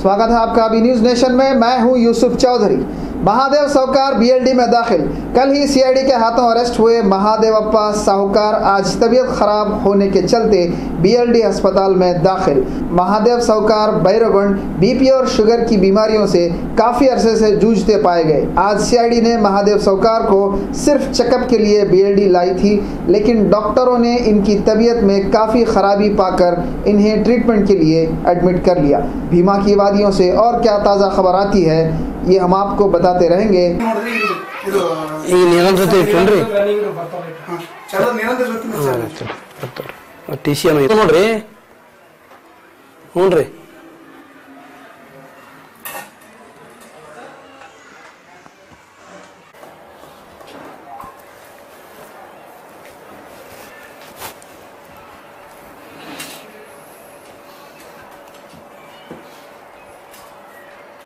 स्वागत है आपका बी न्यूज़ नेशन में। मैं हूं यूसुफ चौधरी। महादेव साहूकार बीएलडी में दाखिल। कल ही सीआईडी के हाथों अरेस्ट हुए महादेवप्पा साहूकार आज तबीयत खराब होने के चलते बीएलडी अस्पताल में दाखिल। महादेव साहूकार बैरोगंड बीपी और शुगर की बीमारियों से काफ़ी अरसे से जूझते पाए गए। आज सीआईडी ने महादेव साहूकार को सिर्फ चेकअप के लिए बीएलडी लाई थी, लेकिन डॉक्टरों ने इनकी तबीयत में काफ़ी खराबी पाकर इन्हें ट्रीटमेंट के लिए एडमिट कर लिया। भीमा की वादियों से और क्या ताज़ा खबर आती है, ये हम आपको बताते रहेंगे।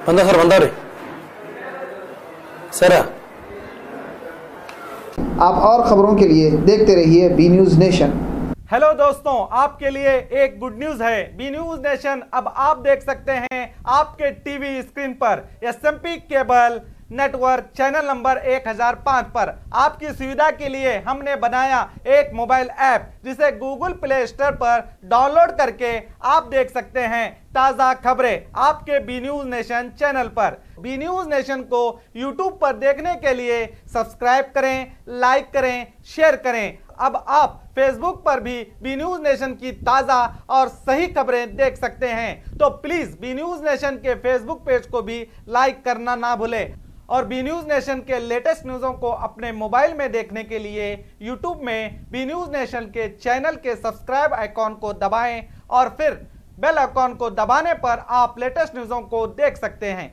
बंदा सर। आप और खबरों के लिए देखते रहिए बी न्यूज़ नेशन। हेलो दोस्तों, आपके लिए एक गुड न्यूज है। बी न्यूज नेशन अब आप देख सकते हैं आपके टीवी स्क्रीन पर SMP cable network channel number 1005 पर। आपकी सुविधा के लिए हमने बनाया एक मोबाइल ऐप जिसे गूगल प्ले स्टोर पर डाउनलोड करके आप देख सकते हैं ताज़ा खबरें आपके बी न्यूज नेशन चैनल पर। बी न्यूज नेशन को यूट्यूब पर देखने के लिए सब्सक्राइब करें, लाइक करें, शेयर करें। अब आप फेसबुक पर भी बी न्यूज नेशन की ताज़ा और सही खबरें देख सकते हैं। तो प्लीज़ बी न्यूज नेशन के फेसबुक पेज को भी लाइक करना ना भूलें। और बी न्यूज़ नेशन के लेटेस्ट न्यूज़ों को अपने मोबाइल में देखने के लिए यूट्यूब में बी न्यूज़ नेशन के चैनल के सब्सक्राइब आइकॉन को दबाएं और फिर बेल आइकॉन को दबाने पर आप लेटेस्ट न्यूज़ों को देख सकते हैं।